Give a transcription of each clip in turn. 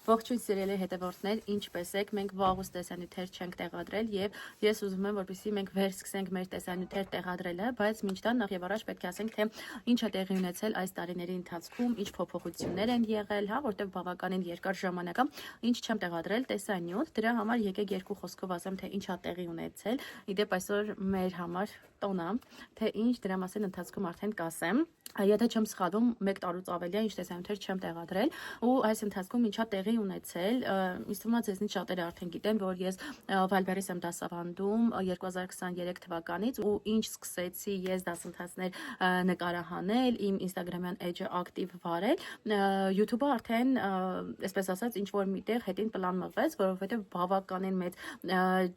Ողջույն սիրելի հետևորդներ, ինչպես եք, մենք վաղուց տեսանյութեր չենք տեղադրել եւ ես ուզում եմ, որպեսզի մենք վերսկսենք մեր տեսանյութեր տեղադրելը, բայց մինչ դա նախ եւ առաջ պետք է ասենք, թե ինչ է տեղի ունեցել այս տարիների ընթացքում, ինչ փոփոխություններ են եղել, հա, որտեղ բավականին երկար ժամանակ է, ինչ չեմ տեղադրել տեսանյութ, դրա համար եկեք երկու խոսքով ասեմ, թե ինչ է տեղի ունեցել։ Իդեպ այսօր մեր համար տոն է, թե ինչ դրա մասին ընթացքում արդեն կասեմ։ Եթե չեմ սխալվում, 1 տարուց ավելի է, ինչ տեսանյութեր չեմ տեղադրել, ու այս ընթացքում ինչա տեղի ունեցել, ինձ թվում է ձեզնից շատերը արդեն գիտեն, որ ես Վալբերիս եմ դասավանդում 2023 թվականից ու ինչ սկսեցի ես դասընթացներ նկարահանել, իմ Instagram-յան էջը ակտիվ վարել, YouTube-ը արդեն, այսպես ասած, ինչ որ միտեղ հետին պլան մղվեց, որովհետև բավականին մեծ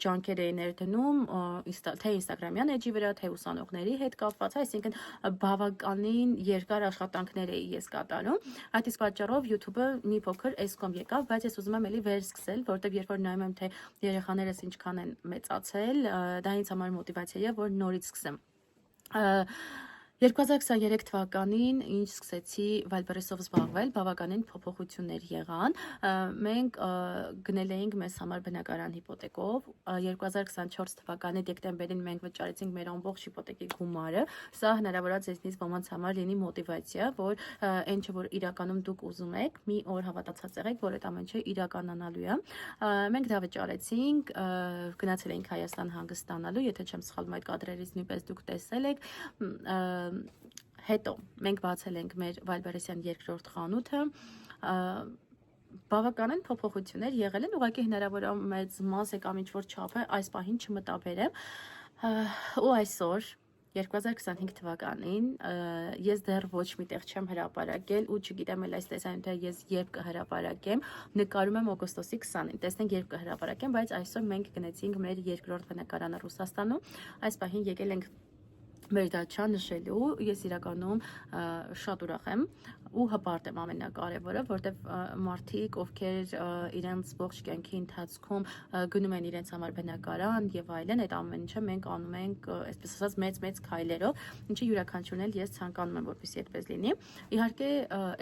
ջանքեր էի ներդնում, թե Instagram-յան էջի վրա, թե ուսանողների հետ կապված, այսինքն բավականին երկար աշխատանքներ էի ես կատարում, այդ իսկ պատճառով YouTube-ը մի փոքր այս կողմ եկավ, բայց ես ուզում եմ էլի վերսկսել, որտեղ երբ որ նայում եմ, թե երեխաներս ինչքան են մեծացել, դա ինձ համար մոտիվացիա է, որ նորից սկսեմ։ 2023 թվականին ինչ սկսեցի Վալբերեսով զբաղվել, բավականին փոփոխություններ եղան, մենք գնել էինք մեզ համար բնակարան հիպոթեկով, 2024 թվականի դեկտեմբերին մենք վճարեցինք մեր ամբողջ հիպոթեկի գումարը, սա հնարավոր է ձեզնից ոմանց համար լինի մոտիվացիա, որ այն չէ, որ իրականում դուք ուզում եք, մի օր հավատացած եղեք, որ այդ ամեն ինչը իրականանալու է, մենք դա վճարեցինք, գնացել էինք Հայաստան հանգստանալու, եթե չեմ սխալվում այդ կադրերից նույնպես դուք տեսել եք, հետո մենք բացել ենք մեր Վալբերեսյան երկրորդ խանութը, բավականին փոփոխություններ եղել են, ուղղակի հնարավոր է մեծ մաս է կամ ինչ-որ չափ է այս պահին չմտաբերեմ, ու այսօր 2025 թվականին ես դեռ ոչ միտեղ չեմ հրապարակել ու չգիտեմ էլ այս տեսանյութը ես երբ կհրապարակեմ, նկարում եմ օգոստոսի 20-ին, տեսնենք երբ կհրապարակեմ, բայց այսօր մենք գնացինք մեր երկրորդ բնակարանը Ռուսաստանում, այս պահին եկել ենք մեր դաչա նշելու, ես իրականում շատ ուրախ եմ ու հպարտ եմ ամենակարևորը, որտեվ մարդիկ, ովքեր իրենց ողջ կյանքի ընթացքում գնում են իրենց համար բնակարան եւ այլն, այդ ամեն ինչը մենք անում ենք, այսպես ասած, մեծ քայլերով, ինչի յուրաքանչյուրն էլ ես ցանկանում եմ, որպեսզի այդպես լինի։ Իհարկե,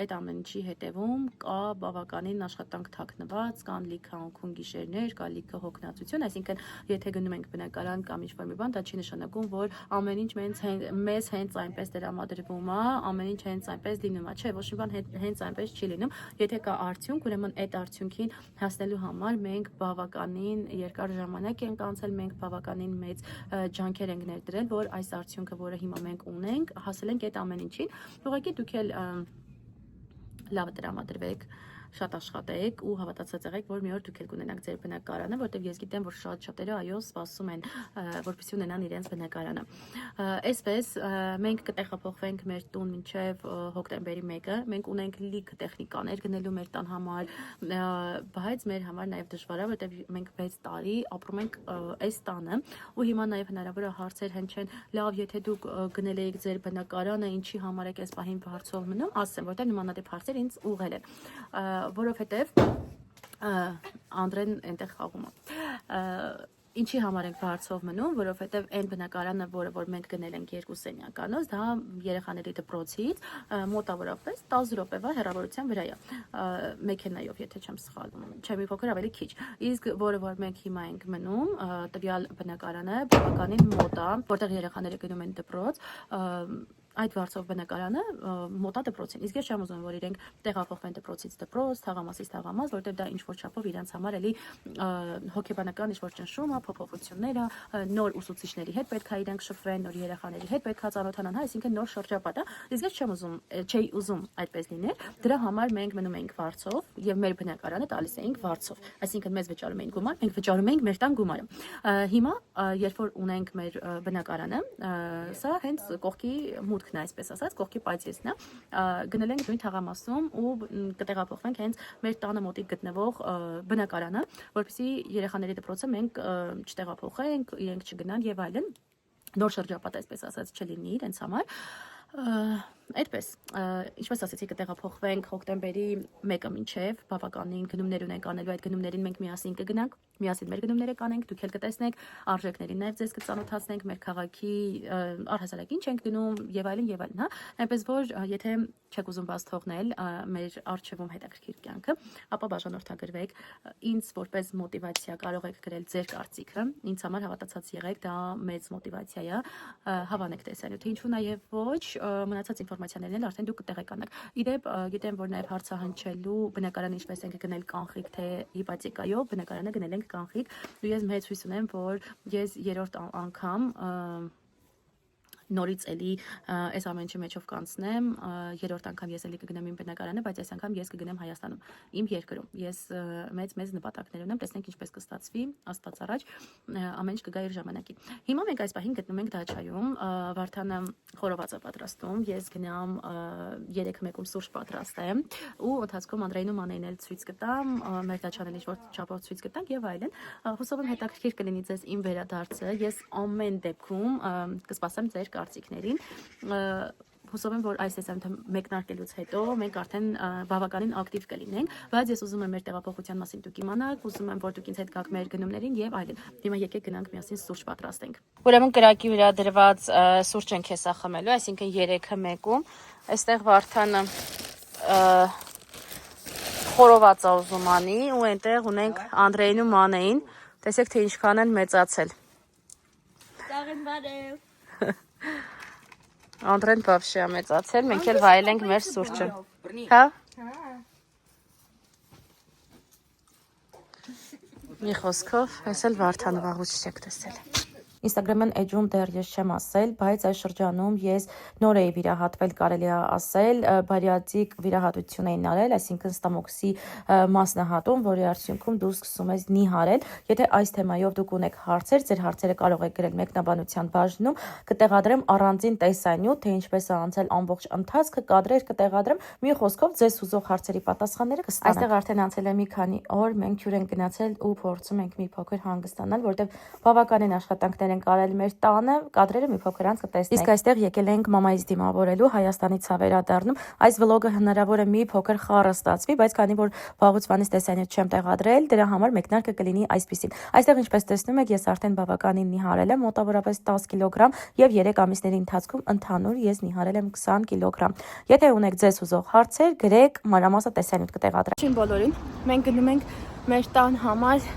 այդ ամեն ինչի հետևում կա բավականին աշխատանք թաքնված, կան լիքը անքուն գիշերներ, կա լիքը հոգնածություն, այսինքն, եթե գնում ենք բնակարան կամ ինչ-որ մի բան, դա չի նշանակում, որ ամեն ինչ մեզ հենց այնպես դրամադրվում է, ամեն ինչ հենց այնպես լինում է, չէ, ոչ մի բան հենց այնպես չի լինում, եթե կա արդյունք, ուրեմն այդ արդյունքին հասնելու համար մենք բավականին երկար ժամանակ ենք անցել, մենք բավականին մեծ ջանքեր ենք ներդրել, որ այս արդյունքը, որը հիմա մենք ունենք, հասել ենք այդ ամեն ինչին, ուղղակի դուք էլ լավ դրամադրվեք, շատ աշխատեք ու հավատացած եղեք, որ մի օր դուք էլ կունենաք ձեր բնակարանը, որտեղ ես գիտեմ, որ շատերը այո սպասում են, որպեսզի ունենան իրենց բնակարանը։ Այսպես մենք կտեղափոխվենք մեր տուն մինչև հոկտեմբերի 1-ը, մենք ունենք լիքը տեխնիկաներ գնելու մեր տան համար, բայց մեր համար նաև դժվար է, որտեղ մենք 6 տարի ապրում ենք այս տանը ու հիմա նաև հնարավոր է հարցեր հնչեն, լավ, եթե դուք գնել եք ձեր բնակարանը, ինչի համար եք այս պահին բարձով մնում, ասեմ, որտեղ նմանատիպ հարցեր ինձ ուղղել են, որովհետև Անդրեն այնտեղ խաղում է, ինչի համար ենք բարձով մնում, որովհետև այն բնակարանը, որը որ մենք գնել ենք 2 սենյականոց, դա երեխաների դպրոցից մոտավորապես 10 րոպեվա հեռավորության վրա է, մեքենայով, եթե չեմ սխալվում, չէ, մի փոքր ավելի քիչ, իսկ որը որ մենք հիմա ենք մնում, տվյալ բնակարանը բավականին մոտ է, որտեղ երեխաները գնում են դպրոց, այդ վարձով բնակարանը մոտա դպրոցին, իսկ ես չեմ ուզում, որ իրենք տեղափոխվեն դպրոցից դպրոց, թաղամասից թաղամաս, որտեղ դա ինչ-որ չափով իրենց համար էլի հոգեբանական ինչ-որ ճնշում է, փոփոխություններ է, նոր ուսուցիչների հետ պետք է իրենք շփվեն, նոր երեխաների հետ պետք է ծանոթանան, հա, այսինքն նոր շրջապատ է, իսկ ես չէի ուզում այդպես լիներ, դրա համար մենք մնում էինք վարձով եւ մեր բնակարանը տալիս էինք վարձով, այսինքն մեզ վճարում էին գումար, մենք վճարում էինք մեր տան գումարը։ Հիմա, երբ որ ունենք մեր բնակարանը, սա հենց կողքի մուտքն է, այսպես ասած, կողքի պայծեսն է, գնել ենք նույն թաղամասում ու կտեղափոխվենք հենց մեր տանը մոտիկ գտնվող բնակարանը, որպեսզի երեխաների դպրոցը մենք չտեղափոխենք, իրենք չգնան եւ այլն, նոր շրջապատ, այսպես ասած, չլինի իրենց համար։ Այդպես, ինչպես ասեցի, կտեղափոխվենք հոկտեմբերի 1-ը մինչև բավականին գնումներ ունենք անելու, այդ գնումներին մենք միասին կգնանք, միասին մեր գնումները կանենք, դուք էլ կտեսնեք, արժեքներին նաև ձեզ կծանոթացնենք, մեր քաղաքի առհասարակ ինչ ենք գնում եւ այլն, հա, այնպես որ եթե չեք ուզում բաց թողնել մեր արժևում հետաքրքիր կյանքը, ապա բաժանորդագրվեք ինձ որպես մոտիվացիա կարող եք գրել ձեր կարծիքը, ինձ համար հավատացած եղեք, դա մեծ մոտիվացիա է, հավանեք տեսանյութը, ինչու նաև ոչ մնացած ինֆորմացիաներն էլ արդեն դուք կտեղեկանաք։ Իդեպ գիտեմ, որ նաև հարցահնչելու բնակարանը ինչպես ենք գնել կանխիկ թե հիպոթեկայով, բնակարանը գնել ենք կանխիկ, ու ես մեծ հույս ունեմ, որ ես երրորդ անգամ նորից էլի այս ամեն ինչի մեջով կանցնեմ, երրորդ անգամ ես էլի կգնեմ իմ բնակարանը, բայց այս անգամ ես կգնեմ Հայաստանում, իմ երկրում։ Ես մեծ նպատակներ ունեմ, տեսնենք ինչպես կստացվի, Աստված առաջ, ամեն ինչ կգա իր ժամանակին։ Հիմա մենք այս պահին գտնում ենք Դաչայում, Վարդանը խորոված է պատրաստում, ես գնամ 3-1-ում սուրճ պատրաստեմ, ու ընթացքում Անդրեյն ու Մանեին էլ ցույց կտամ, մեր Դաչանել ինչ-որ չափով ցույց կտանք եւ այլն։ Հուսով եմ հետաքրքիր կլինի ձեզ իմ վերադարձը, ես ամեն դեպքում կսպասեմ ձեր կարծիքներին, հուսով եմ, որ այս տեսանյութը մեկնարկելուց հետո մենք արդեն բավականին ակտիվ կլինենք, բայց ես ուզում եմ մեր տեղափոխության մասին դուք իմանաք, ուզում եմ, որ դուք ինձ հետ գաք մեր գնումներին եւ այլն։ Հիմա եկեք գնանք միասին սուրճ պատրաստենք։ Ուրեմն կրակի վրա դրված սուրճ ենք հեսա խմելու, այսինքն 3-1-ում, այստեղ Վարդանը խորոված է ուզում անի, ու այնտեղ ունենք Անդրեյն ու Մանեին, տեսեք թե ինչքան են մեծացել։ Անդրեն բավշի է մեծացել, մենք էլ վայելենք մեր սուրճը։ Հա? Մի խոսքով, այս էլ Վարդանը վաղուց չեք տեսել։ Instagram-ն էջում դեռ ես չեմ ասել, բայց այս շրջանում ես նոր էի վիրահատվել, կարելի է ասել, բարիատրիկ վիրահատություն էին արել, այսինքն ստամոքսի մասնահատում, որի արդյունքում դու սկսում ես նիհարել։ Եթե այս թեմայով դուք ունեք հարցեր, ձեր հարցերը կարող եք գրել մեկնաբանության բաժնում, կտեղադրեմ առանձին տեսանյութ, թե ինչպես է անցել ամբողջ ընթացքը, կադրեր կտեղադրեմ, մի խոսքով ձեզ հուզող հարցերի պատասխանները կստանաք։ Այստեղ արդեն անցել է մի քանի օր, մենք հյուր ենք գնացել ու փորձում ենք մի փոքր հանգստանալ, որտեղ բավականին աշխատանքներ ենք արել մեր տանը, կադրերը մի փոքր անց կտեսնենք։ Իսկ այստեղ եկել ենք մամայից դիմավորելու, Հայաստանից է վերադառնում։ Այս վլոգը հնարավոր է մի փոքր խառը ստացվի, բայց քանի որ վաղուց տեսանյութ չեմ տեղադրել, դրա համար մեկնարկը կլինի այսպեսին։ Այստեղ ինչպես տեսնում եք, ես արդեն բավականին նիհարել եմ, մոտավորապես 10 կիլոգրամ եւ 3 ամիսների ընթացքում ընդհանուր ես նիհարել եմ 20 կիլոգրամ։ Եթե ունեք ձեզ հուզող հարցեր, գրեք, մանրամասը տեսանյութ կտեղադրեմ։ Շին բոլորին, մենք գնում ենք մեր տան համար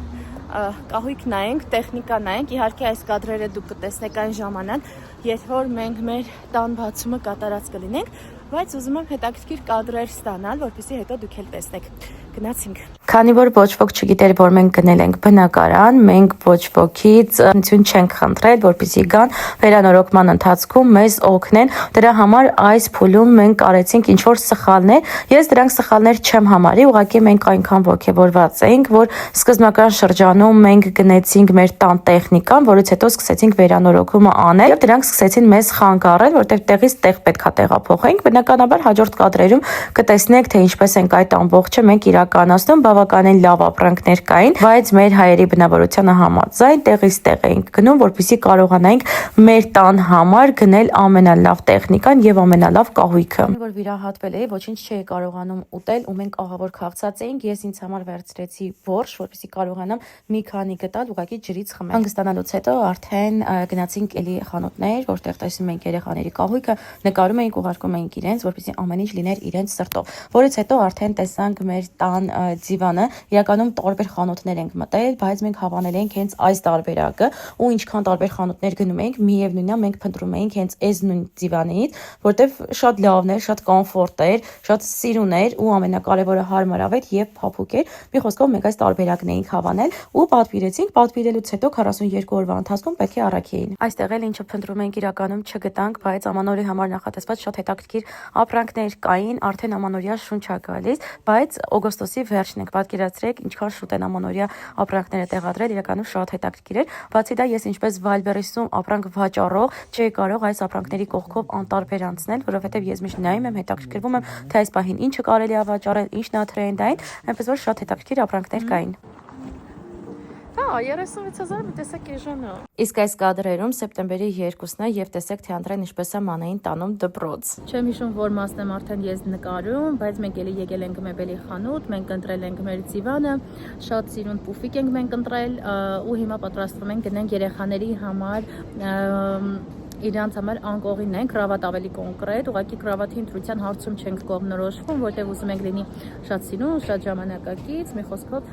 կահույք նայենք, տեխնիկա նայենք, իհարկե այս կադրերը դուք կտեսնեք այն ժամանակ, երբ որ մենք մեր տան բացումը կատարած կլինենք, բայց ուզում եմ հետաքրքիր կադրեր ստանալ, որպեսզի հետո դուք էլ տեսնեք։ Գնացինք։ Քանի որ ոչ ոք չգիտեր, որ մենք գնել ենք բնակարան, մենք ոչ ոքից օգնություն չենք խնդրել, որպեսզի գան վերանորոգման ընթացքում մեզ օգնեն։ Դրա համար այս փուլում մենք արեցինք ինչ-որ սխալներ։ Ես դրանք սխալներ չեմ համարի, ուղղակի մենք այնքան ոգևորված էինք, որ սկզբնական շրջանում մենք գնեցինք մեր տան տեխնիկան, որից հետո սկսեցինք վերանորոգումը անել, եւ դրանք սկսեցին մեզ խանգարել, որտեղ տեղից տեղ պետքա տեղափոխենք։ Բնականաբար հաջորդ կադրերում կտեսնեք, թե ինչպես ենք այդ ամբողջը մենք իրականացնում, բավականին լավ ապրանքներ կային, բայց մեր հայերի բնավորությանը համաձայն տեղից տեղ էինք գնում, որպեսզի կարողանայինք մեր տան համար գնել ամենալավ տեխնիկան եւ ամենալավ կահույքը։ Որ վիրահատվել էի, ոչինչ չէի կարողանում ուտել, ու մենք աղավոր քաղցած էինք, ես ինձ համար վերցրեցի որշ, որպեսզի կարողանամ մի քանի գտալ ուղղակի ջրից խմել։ Հանգստանալուց հետո արդեն գնացինք էլի խանութներ, որտեղ տեսնում ենք երեխաների կահույքը, նկարում էինք, ուղարկում էինք իրենց, որպեսզի ամեն ինչ լիներ իրենց սրտով։ Որից հետո արդեն տեսանք մեր տան դիվանը, իրականում տարբեր խանութներ ենք մտել, բայց մենք հավանել ենք հենց այս տարբերակը, ու ինչքան տարբեր խանութներ գնում էինք, միևնույնն է մենք փնտրում էինք հենց այս նույն դիվանից, որտեվ շատ լավն էր, շատ կոմֆորտ էր, շատ սիրուն էր ու ամենակարևորը հարմարավետ եւ փափուկ էր։ Մի խոսքով մենք այս տարբերակն էինք հավանել ու պատվիրեցինք, պատվիրելուց հետո 42 օրվա ընթացքում պետք է առաքեին։ Այստեղ էլ ինչը փնտրում ենք իրականում չգտանք, բայց ամանորի համար նախատեսված շատ հետաքրքիր ապրանքներ կային, արդեն ամանորյա շունչ է գալիս, բայց օգոստոսի վերջն ենք, պատկերացրեք ինչքան շուտ են ամանորյա ապրանքները տեղադրել, իրականում շատ հետաքրքիր էր։ Բացի դա ես ինչպես Վայլբերիսում ապրանք վաճառող չէի կարող այս ապրանքների կողքով անտարբեր անցնել, որովհետև ես միշտ նայում եմ, հետաքրքրվում եմ, թե այս պահին ինչը կարելի է վաճառել, ինչն է թրենդային, այնպես որ շատ հետաքրքիր ապրանքներ կային։ Հա, 36,000 մի տեսակ էժան է։ Իսկ այս կադրերում սեպտեմբերի 2-ն է եւ տեսեք թե Անդրեն ինչպես է մանեին տանում դպրոց։ Չեմ հիշում, որ մասն եմ արդեն ես նկարում, բայց մենք էլի եկել ենք մեբելի խանութ, մենք ընտրել ենք մեր դիվանը, շատ սիրուն պուֆիկ ենք մենք ընտրել ու հիմա պատրաստվում ենք գնանք երեխաների համար իրանց համար անկողին ենք, կրավատ ավելի կոնկրետ, ուղղակի կրավատի ընտրության հարցում չենք կողմնորոշվում, որտեղ ուզում ենք լինի շատ սիրուն, շատ ժամանակակից, մի խոսքով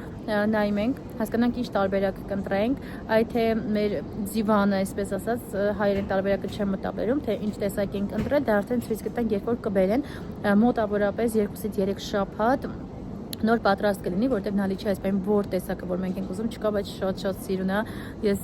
նայում ենք, հասկանանք ինչ տարբերակ կընտրենք, այդ թե մեր դիվանը, այսպես ասած, հայերեն տարբերակը չեմ մտաբերում, թե ինչ տեսակ ենք ընտրել, դա արդեն ցույց կտանք, երբ որ կբերեն, մոտավորապես 2-ից 3 շաբաթ նոր պատրաստ կլինի, որտեղ նալի չի այսպես որ տեսակը, որ մենք ենք ուզում, չկա, բայց շատ սիրուն է։ Ես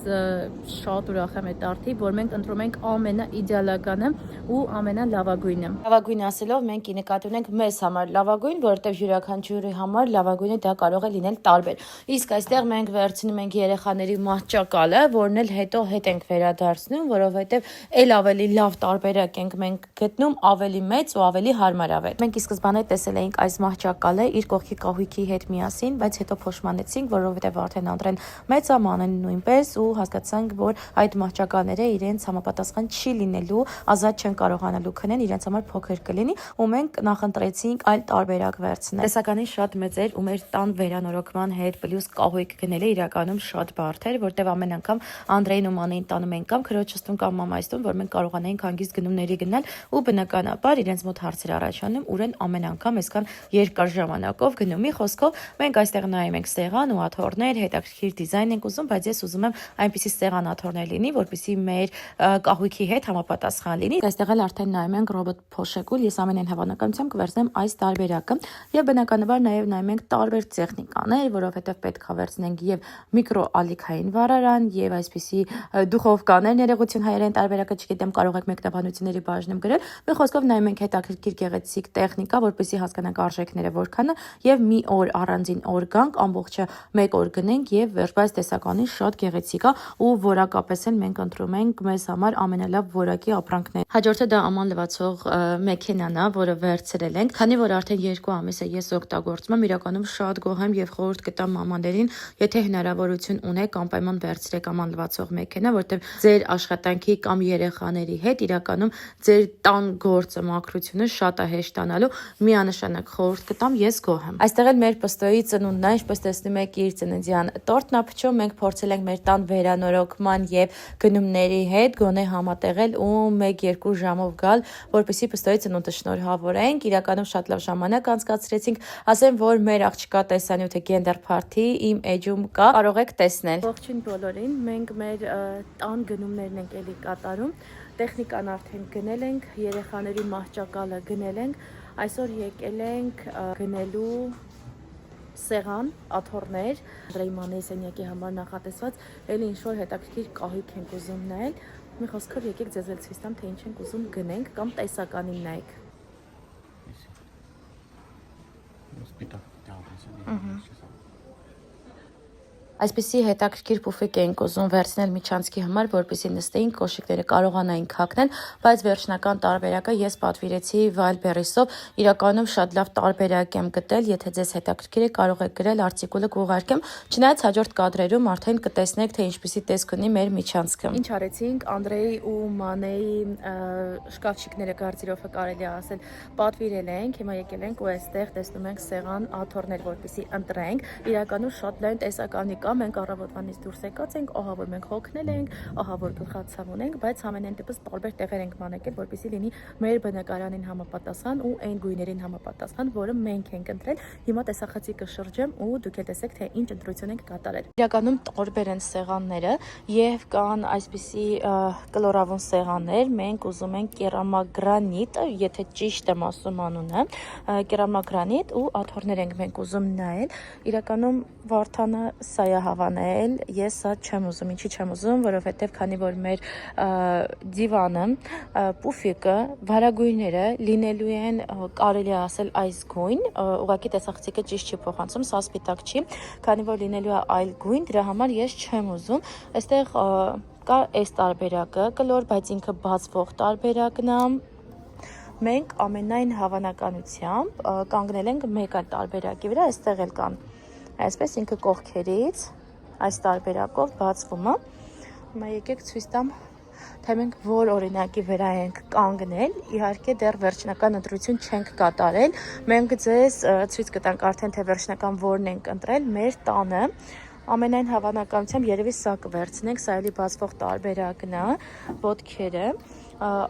շատ ուրախ եմ այդ արդի, որ մենք ընտրում ենք ամենաիդեալականը ու ամենալավագույնը։ Լավագույն ասելով մենք ի նկատի ունենք մեզ համար լավագույն, որովհետև յուրաքանչյուրի համար լավագույնը դա կարող է լինել տարբեր։ Իսկ այստեղ մենք վերցնում ենք երեխաների մահճակալը, որն էլ հետո հետ ենք վերադարձնում, որովհետև ել ավելի լավ տարբերակ ենք մենք գտնում, ավելի մեծ ու ավելի հարմարավետ։ Մենք ի սկզբանե տեսել էինք այս մահճակալը իր կողքի կահույքի հետ միասին, բայց հետո փոշմանեցինք, որովհետև արդեն Անդրեն մեծ է, մանեն նույնպես ու հասկացանք, որ այդ մահճակալները իրենց համապատասխան չի լինելու, ազատ չեն կարողանալու քնեն, իրենց համար փոքր կլինի ու մենք նախընտրեցինք այլ տարբերակ վերցնել։ Տեսականին շատ մեծ էր ու մեր տան վերանորոգման հետ պլյուս կահույք գնելը իրականում շատ բարդ էր, որտեղ ամեն անգամ Անդրեին ու Մանեին տանում ենք կամ քրոջստուն կամ մամայստուն, որ մենք կարողանայինք հանգիստ գնումների գնալ ու բնականաբար իրենց մոտ հարցեր առաջանում, ուրեն ամեն անգամ այսքան երկար ժամանակով գնում։ Մի խոսքով մենք այստեղ նայում ենք սեղան ու աթոռներ, հետաքրքիր դիզայն ենք ուզում, բայց ես ուզում եմ այնպիսի սեղան աթոռներ լինի, որպեսզի մեր կահույքի հետ համապատասխան լինի։ Այստեղ էլ արդեն նայում ենք ռոբոտ փոշեկուլ, ես ամենայն հավանականությամբ կվերցնեմ այս տարբերակը եւ բնականաբար նաեւ նայում ենք տարբեր տեխնիկաներ, որովհետեւ պետք է վերցնենք եւ միկրոալիքային վառարան եւ այսպիսի դուխովկաներ, ներողություն հայերեն տարբերակը չգիտեմ, կարող եք մեկնաբանությունների բաժնում գրել։ Մի խոսքով նայում ենք հետաքրքիր գեղեցիկ տեխնիկա, որպեսզի հասկանանք արժեքները որքան է եւ մի օր առանձին օր գանք, ամբողջը մեկ օր գնենք եւ վերջպես տեսականին շատ գեղեցիկ է ու որակապես էլ մենք ընտրում ենք մեզ համար ամենալավ որակի ապրանքներ։ Հաջորդը դա աման լվացող մեքենան է, որը վերցրել ենք, քանի որ արդեն 2 ամիս է ես օգտագործում եմ, իրականում շատ գոհ եմ եւ խորհուրդ կտամ մամաներին, եթե հնարավորություն ունեք անպայման վերցրեք աման լվացող մեքենա, որտեղ ձեր աշխատանքի կամ երեխաների հետ իրականում ձեր տան գործը մաքրությունը շատ է հեշտանալու, միանշանակ խորհուրդ կտամ, ես գոհ եմ։ Այստեղ էլ մեր պստոյի ծնունդն է, ինչպես տեսնում եք, իր ծննդյան տորտն է փչում, մենք փորձել ենք մեր տան վերանորոգման եւ գնումների հետ գոնե համատեղել ու 1-2 ժամով գալ, որպեսզի պստոյի ծնունդը շնորհավորենք։ Իրականում շատ լավ ժամանակ անցկացրեցինք, ասեմ, որ մեր աղջկա տեսանյութը Gender Party իմ էջում կա, կարող եք տեսնել։ Ողջույն բոլորին, մենք մեր տան գնումներն ենք էլի կատարում, տեխնիկան արդեն գնել ենք, երեխաների մահճակալը գնել ենք, այսօր եկել ենք գնելու սեղան, աթոռներ, Անդրեյ սենյակի համար նախատեսված, էլի ինչ-որ հետաքրքիր կահույք ենք ուզում նայել, մի խոսքով եկեք ձեզ էլ ցույց տամ, թե ինչ ենք ուզում գնենք կամ տեսականին նայեք։ Այսպիսի հետաքրքիր պուֆիկ էինք ուզում վերցնել միջանցքի համար, որպեսզի նստեին կոշիկները կարողանային քակնել, բայց վերջնական տարբերակը ես պատվիրեցի Wildberries-ով, իրականում շատ լավ տարբերակ եմ գտել, եթե ձեզ հետաքրքիր է կարող եք գրել, արտիկուլը կուղարկեմ, չնայած հաջորդ կադրերում արդեն կտեսնեք, թե ինչպիսի տեսք ունի մեր միջանցքը։ Ինչ արեցինք, Անդրեյ ու Մանեի շկաֆչիկները գարդիրոբը կարելի է ասել, պատվիրել ենք, հիմա եկել ենք ու այստեղ տեսնում ենք սեղան, աթոռներ, որպեսզի ընտրենք, իրականում շատ լայն տեսականի կա, մենք առավոտվանից դուրս եկած ենք, ահա որ մենք հոգնել ենք, ահա որ գլխացավ ունենք, բայց ամենայն դեպս տարբեր տեղեր ենք մանեկել, որպեսզի լինի մեր բնակարանին համապատասխան ու այն գույներին համապատասխան, որը մենք ենք ընտրել։ Հիմա տեսախցիկը շրջեմ ու դուք էլ տեսեք, թե ինչ ընտրություն ենք կատարել։ Իրականում տարբեր են սեղանները եւ կան այսպիսի կլորավուն սեղաններ, մենք ուզում ենք կերամագրանիտ, եթե ճիշտ եմ ասում անունը, կերամագրանիտ ու աթոռներ ենք մենք ուզում նայել։ Իրականում Վարդանը սա է հավանել, ես սա չեմ ուզում, ինչի չեմ ուզում, որովհետև քանի որ մեր դիվանը, պուֆիկը, վարագույնները լինելու են, կարելի է ասել այս գույն, ուղղակի տեսախցիկը ճիշտ չի փոխանցում, սա սպիտակ չի, քանի որ լինելու է այլ գույն, դրա համար ես չեմ ուզում, այստեղ կա այս տարբերակը կլոր, բայց ինքը բացվող տարբերակն է։ Մենք ամենայն հավանականությամբ կանգնել ենք մեկ այլ տարբերակի վրա, այստեղ էլ կան այսպես ինքը կողքերից այս տարբերակով բացվում է։ Հիմա եկեք ցույց տամ, թե մենք որ օրինակի վրա ենք կանգնել, իհարկե դեռ վերջնական ընտրություն չենք կատարել, մենք ձեզ ցույց կտանք արդեն թե վերջնական որն ենք ընտրել մեր տանը, ամենայն հավանականությամբ երևի սա կվերցնենք, սա էլի բացվող տարբերակն է, ոտքերը,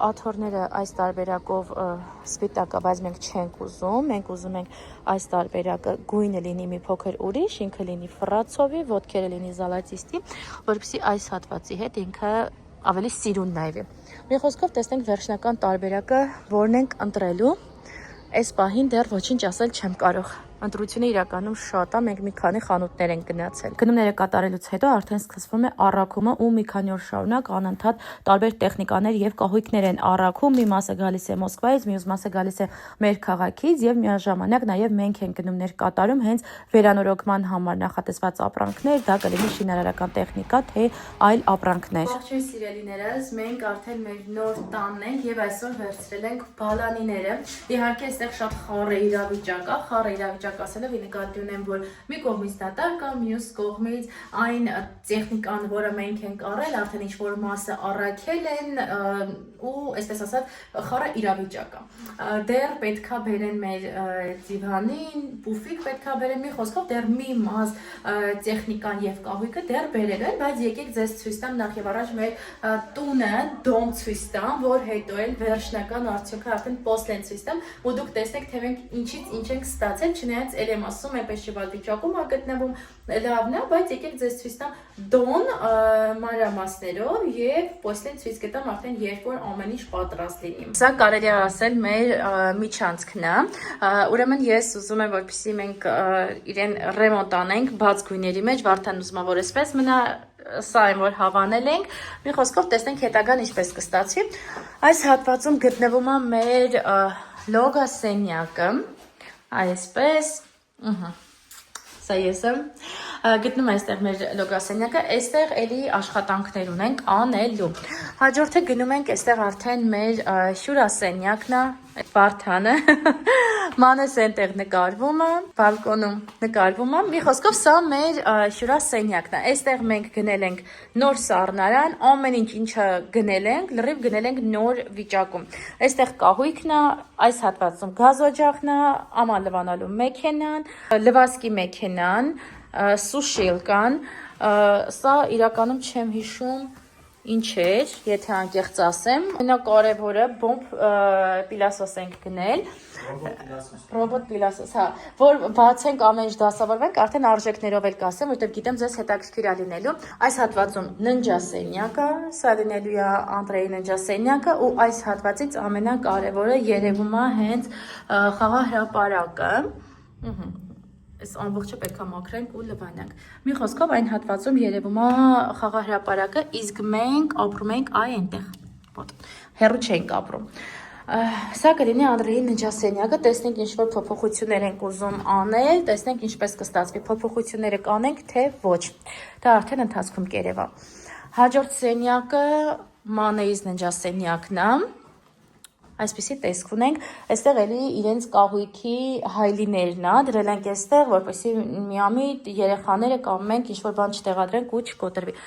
աթոռները այս տարբերակով սպիտակ է, բայց մենք չենք ուզում, մենք ուզում ենք այս տարբերակը գույնը լինի մի փոքր ուրիշ, ինքը լինի ֆրացովի, ոտքերը լինի զալատիստի, որպեսզի այս հատվածի հետ ինքը ավելի սիրուն նայվի։ Մի խոսքով տեսնենք վերջնական տարբերակը, որն ենք ընտրելու, այս պահին դեռ ոչինչ ասել չեմ կարող։ Ընտրությունը իրականում շատ է, մենք մի քանի խանութներ ենք գնացել։ Գնումները կատարելուց հետո արդեն սկսվում է առաքումը ու մի քանի օր շարունակ անընդհատ տարբեր տեխնիկաներ եւ կահույքներ են առաքում։ Մի մասը գալիս է Մոսկվայից, մյուս մասը գալիս է մեր քաղաքից եւ միաժամանակ նաեւ մենք ենք գնումներ կատարում հենց վերանորոգման համար նախատեսված ապրանքներ, դա կլինի շինարարական տեխնիկա, թե այլ ապրանքներ։ Ողջույն սիրելիներս, մենք արդեն մեր նոր տանն ենք եւ այսօր վերցրել ենք բալանիները։ Իհարկե, այստեղ շատ խառը իրավիճակ է, խառը իրավիճակ ասելով նկատի ունեմ, որ մի կողմից դատարկ է, մյուս կողմից այն տեխնիկան, որը մենք ենք առել, արդեն ինչ-որ մասը առաքել են ու այսպես ասած խառը իրավիճակ է։ Դեռ պետքա բերեն մեր դիվանին, պուֆիկ պետքա բերեն, մի խոսքով դեռ մի մաս տեխնիկան եւ կահույքը դեռ բերել են, բայց եկեք ձեզ ցույց տամ նախ եւ առաջ մեր տունը, դոմ ցույց տամ, որ հետո էլ վերջնական արդյունքը արդեն post են ցույց տամ, ու դուք տեսնեք, թե մենք ինչից ինչ ենք ստացել, չնայած ել եմ ասում, այնպես չի վատ վիճակում է գտնվում, լավն է, բայց եկեք ձեզ ցույց տամ դոն մանրամասներով եւ post-ին ցույց կտամ արդեն երբ որ ամեն ինչ պատրաստ լինի։ Սա կարելի է ասել մեր միջանցքն է։ Ուրեմն ես ուզում եմ, որպեսզի մենք իրեն ռեմոնտ անենք բաց գույների մեջ, Վարդան ուզում է որ այսպես մնա, սա այն որ հավանել ենք, մի խոսքով տեսնենք հետագան ինչպես կստացվի։ Այս հատվածում գտնվում է մեր լոգա սենյակը, այսպես, սա ես եմ, գտնում այստեղ մեր լոգասենյակը, այստեղ էլի աշխատանքներ ունենք անելու։ Հաջորդը գնում ենք այստեղ արդեն մեր հյուրասենյակն է, Վարդանը, մանես այնտեղ նկարվում է, բալկոնում նկարվում է, մի խոսքով սա մեր հյուրասենյակն է, այստեղ մենք գնել ենք նոր սառնարան, ամեն ինչը գնել ենք, լրիվ գնել ենք նոր վիճակում, այստեղ կահույքն է, այս հատվածում գազօջախն է, աման լվանալու մեքենան, լվասկի մեքենան, սուշիլ կան, սա իրականում չեմ հիշում ինչ էր, եթե անկեղծ ասեմ, ամենակարևորը բոմբ պիլասոս ենք գնել, ռոբոտ պիլասոս, հա, որ բացենք ամեն ինչ դասավորվենք, արդեն արժեքներով էլ կասեմ, որտեղ գիտեմ ձեզ հետաքրքիր է լինելու, այս հատվածում ննջասենյակը, սա լինելու է Անդրեի ննջասենյակը ու այս հատվածից ամենակարևորը երևում է հենց խաղահրապարակը, Այս ամբողջը պետք է մաքրենք ու լվանանք։ Մի խոսքով այն հատվածում երևում է խաղահրապարակը, իսկ մենք ապրում ենք այնտեղ։ Հեռու չենք ապրում։ Սա կլինի Անդրեի ննջասենյակը, տեսնենք ինչ որ փոփոխություններ ենք ուզում անել, տեսնենք ինչպես կստացվի, փոփոխությունները կանենք, թե ոչ։ Դա արդեն ընթացքում կերևա։ Հաջորդ սենյակը Մանեից ննջասենյակն է։ Այսպիսի տեսք ունենք, այստեղ էլի իրենց կահույքի հայլիներն է, դրել ենք այստեղ, որպեսզի միամիտ երեխաները կամ մենք ինչ-որ բան չտեղադրենք ու չկոտրվի։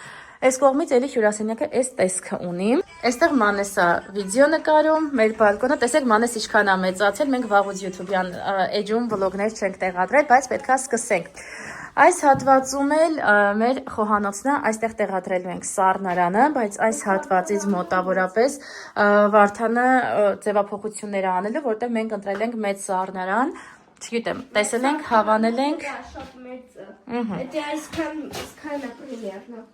Այս կողմից էլի հյուրասենյակը այս տեսքը ունի։ Այստեղ Մանես է վիդեո նկարում, մեր բալկոնը, տեսեք Մանես ինչքան է մեծացել, մենք վաղուց YouTube-յան էջում վլոգներ չենք տեղադրել, բայց պետքա սկսենք։ Այս հատվածում էլ մեր խոհանոցն է, այստեղ տեղադրելու ենք սառնարանը, բայց այս հատվածից մոտավորապես Վարդանը ձևափոխություններ անելու, որտեղ մենք ընտրել ենք մեծ սառնարան, չգիտեմ, տեսել ենք, հավանել ենք։ Это այսքան примерно։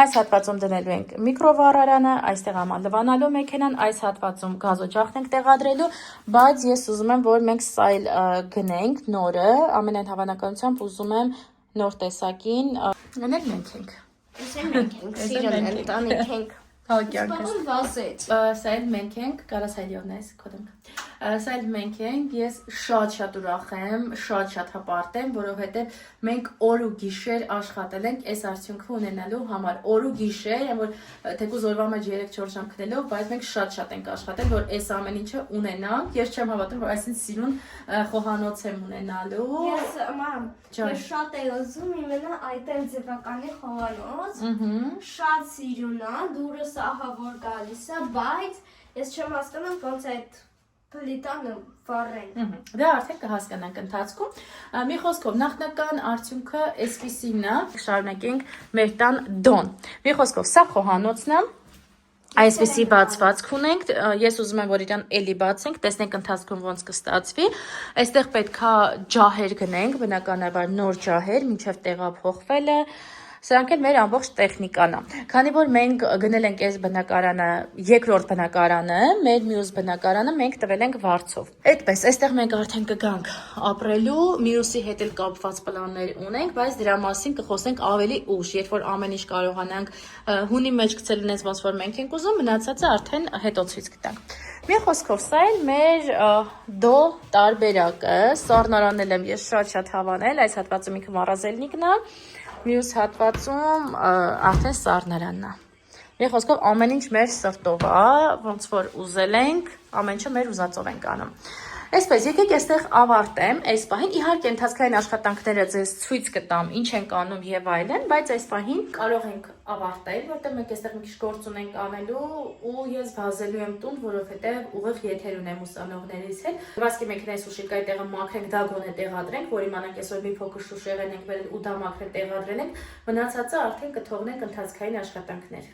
Այս հատվածում դնելու ենք միկրովառարանը, այստեղ աման լվանալու մեքենան, այս հատվածում գազօջախն ենք տեղադրելու, բայց ես ուզում եմ, որ մենք սա էլ գնենք նորը, ամենայն հավանականությամբ ուզում եմ նոր տեսակին, գնել մենք ենք։ Մենք ենք, սիրել ենք, տանիք ենք։ Հակյանքս։ վազեց։ Սա էլ մենք ենք, կարաս հայլիովնես կոդենք։ Սա էլ մենք ենք, ես շատ ուրախ եմ, շատ հպարտ եմ, որովհետև մենք օր ու գիշեր աշխատել ենք այս արդյունքը ունենալու համար։ Օր ու գիշեր, որ թեկուզ օրվա մեջ 3-4 ժամ քնելով, բայց մենք շատ ենք աշխատել, որ այս ամեն ինչը ունենանք։ Ես չեմ հավատում, որ այսին սիրուն խոհանոց եմ ունենալու։ Ես մամ, ես շատ եմ ուզում իմանա այդտեղ ձևականի խոհանոց։ Շատ սիրուն է, դուրս ահա որ գալիս է, բայց ես չեմ հասկանում ոնց այդ պլիտանը վառեն։ Դա արդեն կհասկանանք ընթացքում։ Մի խոսքով նախնական արդյունքը այսպիսին է, շարունակենք մեր տան դոն։ Մի խոսքով սա խոհանոցն է։ Այսպիսի բացվածք ունենք, ես ուզում եմ, որ իրան էլի բացենք, տեսնենք ընթացքում ոնց կստացվի։ Այստեղ պետքա ջահեր գնենք, բնականաբար նոր ջահեր, մինչև տեղափոխվելը։ Սրանք էլ մեր ամբողջ տեխնիկան է։ Քանի որ մենք գնել ենք այս բնակարանը, երկրորդ բնակարանը, մեր մյուս բնակարանը մենք տվել ենք վարձով։ Այդպես, այստեղ մենք արդեն կգանք ապրելու, մյուսի հետ էլ կապված պլաններ ունենք, բայց դրա մասին կխոսենք ավելի ուշ, երբ որ ամեն ինչ կարողանանք հունի մեջ գցել ունես ոնց որ մենք ենք ուզում, մնացածը արդեն հետո ցույց կտանք։ Մի խոսքով սա էլ մեր դո տարբերակը, սառնարանել եմ ես շատ հավանել, այս հատվածը մի քիչ մառազելնիկն է։ Մյուս հատվածում արդեն սառնարանն է։ Մի խոսքով ամեն ինչ մեր սրտով է, ոնց որ ուզել ենք, ամեն ինչը մեր ուզածով ենք անում։ Այսպես, եկեք այստեղ ավարտեմ այս պահին, իհարկե ընթացքային աշխատանքները ձեզ ցույց կտամ, ինչ ենք անում եւ այլն, բայց այս պահին կարող ենք ավարտել, որտեղ մենք այստեղ մի քիչ գործ ունենք անելու ու ես վազելու եմ տուն, որովհետեւ ուղիղ եթեր ունեմ ուսանողներից հետ։ Վասկի մեքենայից ուշիկա այդտեղը մաքրենք, դա գոնե տեղադրենք, որ իմանանք այսօր մի փոքր շուշեղեն ենք բերել ու դա մաքրել տեղադրել ենք, մնացածը արդեն կթողնենք ընթացքային աշխատանքներ։